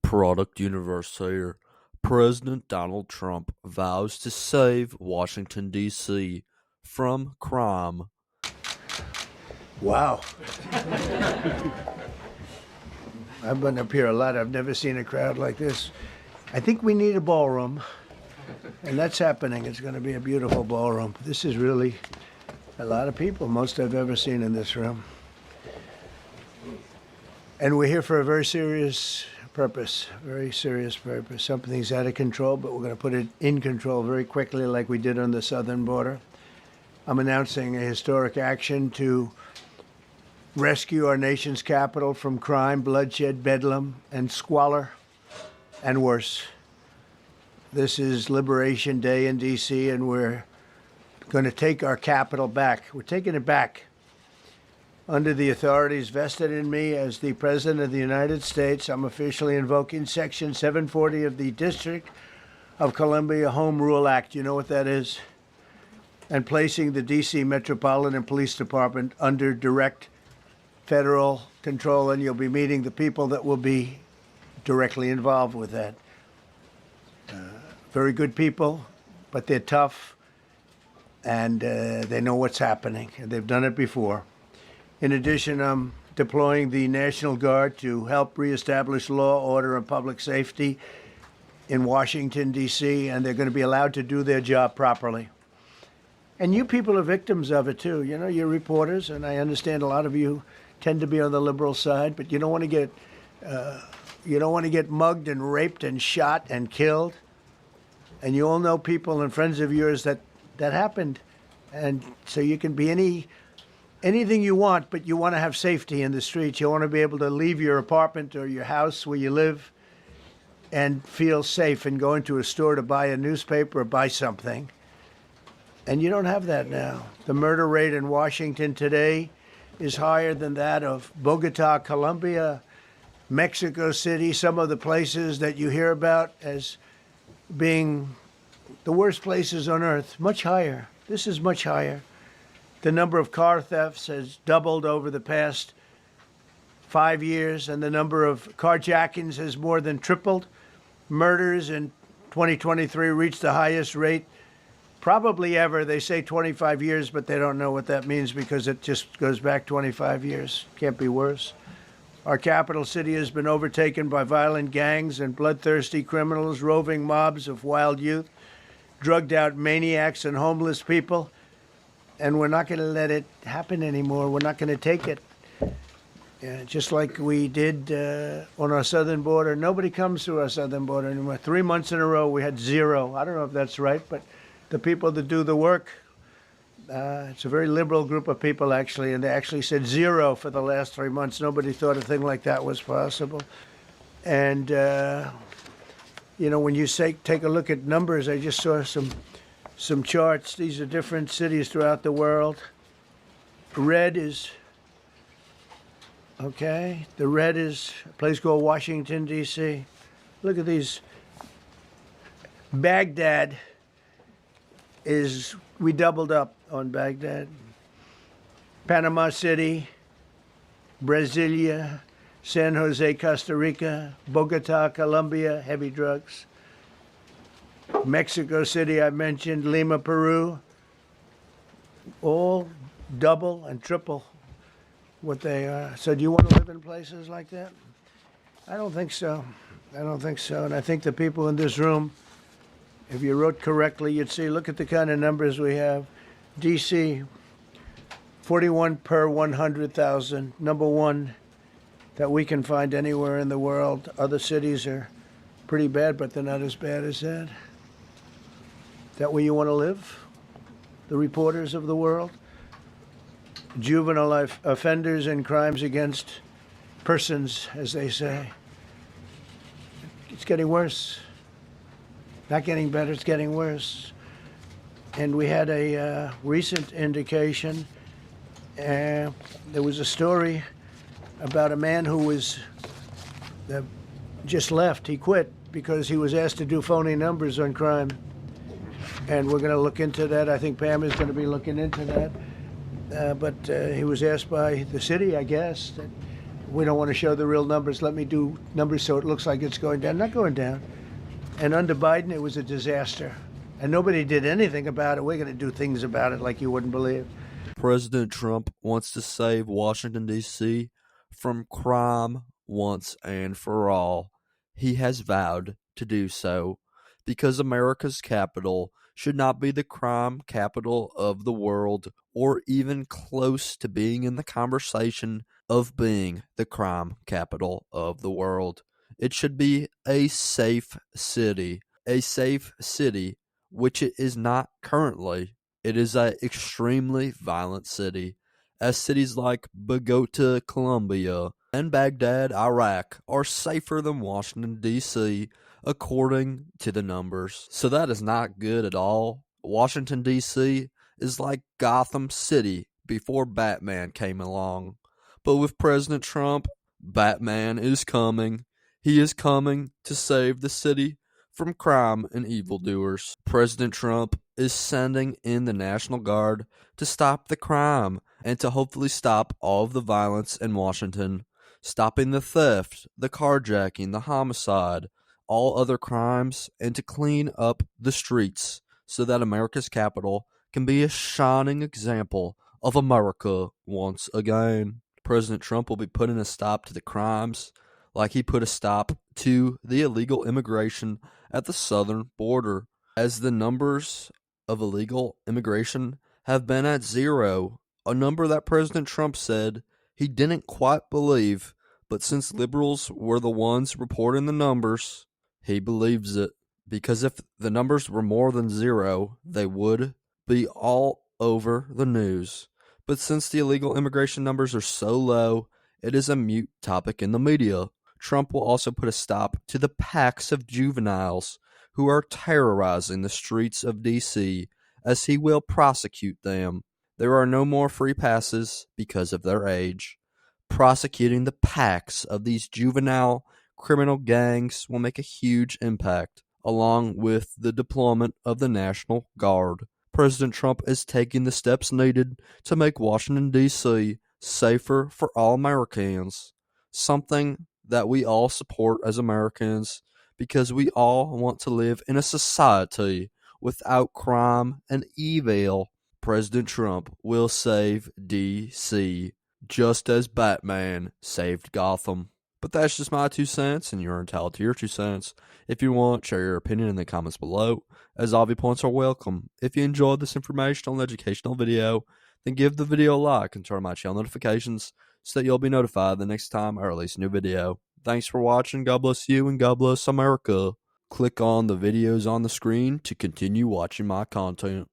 Product universe here. President Donald Trump vows to save Washington, D.C. from crime. Wow. I've been up here a lot. I've never seen a crowd like this. I think we need a ballroom, and that's happening. It's going to be a beautiful ballroom. This is really a lot of people, most I've ever seen in this room. And we're here for a very serious purpose, Something's out of control, but we're going to put it in control very quickly like we did on the southern border. I'm announcing a historic action to rescue our nation's capital from crime, bloodshed, bedlam, and squalor, and worse. This is Liberation Day in D.C., and we're going to take our capital back. We're taking it back under the authorities vested in me as the President of the United States. I'm officially invoking Section 740 of the District of Columbia Home Rule Act. You know what that is? And placing the D.C. Metropolitan Police Department under direct federal control, and you'll be meeting the people that will be directly involved with that. Very good people, but they're tough, and they know what's happening, and they've done it before. In addition, I'm deploying the National Guard to help reestablish law, order, and public safety in Washington, D.C., and they're going to be allowed to do their job properly. And you people are victims of it, too. You know, you're reporters, and I understand a lot of you tend to be on the liberal side, but you don't want to get mugged and raped and shot and killed. And you all know people and friends of yours that happened. And so you can be anything you want, but you want to have safety in the streets. You want to be able to leave your apartment or your house where you live and feel safe and go into a store to buy a newspaper or buy something. And you don't have that now. The murder rate in Washington today is higher than that of Bogota, Colombia, Mexico City, some of the places that you hear about as being the worst places on earth, much higher. This is much higher. The number of car thefts has doubled over the past 5 years, and the number of carjackings has more than tripled. Murders in 2023 reached the highest rate probably ever. They say 25 years, but they don't know what that means because it just goes back 25 years. Can't be worse. Our capital city has been overtaken by violent gangs and bloodthirsty criminals, roving mobs of wild youth, drugged out maniacs and homeless people. And we're not going to let it happen anymore. We're not going to take it. Just like we did on our southern border. Nobody comes through our southern border anymore. 3 months in a row, we had zero. I don't know if that's right, but the people that do the work, it's a very liberal group of people, actually, and they actually said zero for the last 3 months. Nobody thought a thing like that was possible. And, when you take a look at numbers, I just saw some charts. These are different cities throughout the world. Red is, okay, the red is a place called Washington, D.C. Look at these. Baghdad we doubled up on Baghdad. Panama City, Brasilia, San Jose, Costa Rica, Bogota, Colombia, heavy drugs. Mexico City, I mentioned, Lima, Peru, all double and triple what they are. So do you want to live in places like that? I don't think so. And I think the people in this room, if you wrote correctly, you'd see, look at the kind of numbers we have. D.C., 41 per 100,000, number one that we can find anywhere in the world. Other cities are pretty bad, but they're not as bad as that. Is that where you want to live? The reporters of the world? Juvenile offenders and crimes against persons, as they say. It's getting worse. Not getting better, it's getting worse. And we had a recent indication. There was a story about a man who was just left. He quit because he was asked to do phony numbers on crime. And we're going to look into that. I think Pam is going to be looking into that. But he was asked by the city, I guess, that We don't want to show the real numbers. Let me do numbers so it looks like it's going down. Not going down. And under Biden, it was a disaster. And nobody did anything about it. We're going to do things about it like you wouldn't believe. President Trump wants to save Washington, D.C. from crime once and for all. He has vowed to do so because America's capital should not be the crime capital of the world or even close to being in the conversation of being the crime capital of the world. It should be a safe city, which it is not currently. It is an extremely violent city, as cities like Bogota, Colombia, and Baghdad, Iraq, are safer than Washington, D.C., according to the numbers. So that is not good at all. Washington, D.C. is like Gotham City before Batman came along. But with President Trump, Batman is coming. He is coming to save the city from crime and evildoers. President Trump is sending in the National Guard to stop the crime and to hopefully stop all of the violence in Washington, stopping the theft, the carjacking, the homicide, all other crimes, and to clean up the streets so that America's capital can be a shining example of America once again. President Trump will be putting a stop to the crimes like he put a stop to the illegal immigration at the southern border, as the numbers of illegal immigration have been at zero, a number that President Trump said he didn't quite believe, but since liberals were the ones reporting the numbers, he believes it, because if the numbers were more than zero, they would be all over the news. But since the illegal immigration numbers are so low, it is a mute topic in the media. Trump will also put a stop to the packs of juveniles who are terrorizing the streets of D.C., as he will prosecute them. There are no more free passes because of their age. Prosecuting the packs of these juvenile criminal gangs will make a huge impact, along with the deployment of the National Guard. President Trump is taking the steps needed to make Washington, D.C. safer for all Americans, something that we all support as Americans because we all want to live in a society without crime and evil. President Trump will save D.C. just as Batman saved Gotham. But that's just my 2 cents, and you're entitled to your 2 cents. If you want, share your opinion in the comments below, as all viewpoints are welcome. If you enjoyed this informational and educational video, then give the video a like and turn on my channel notifications so that you'll be notified the next time I release a new video. Thanks for watching. God bless you and God bless America. Click on the videos on the screen to continue watching my content.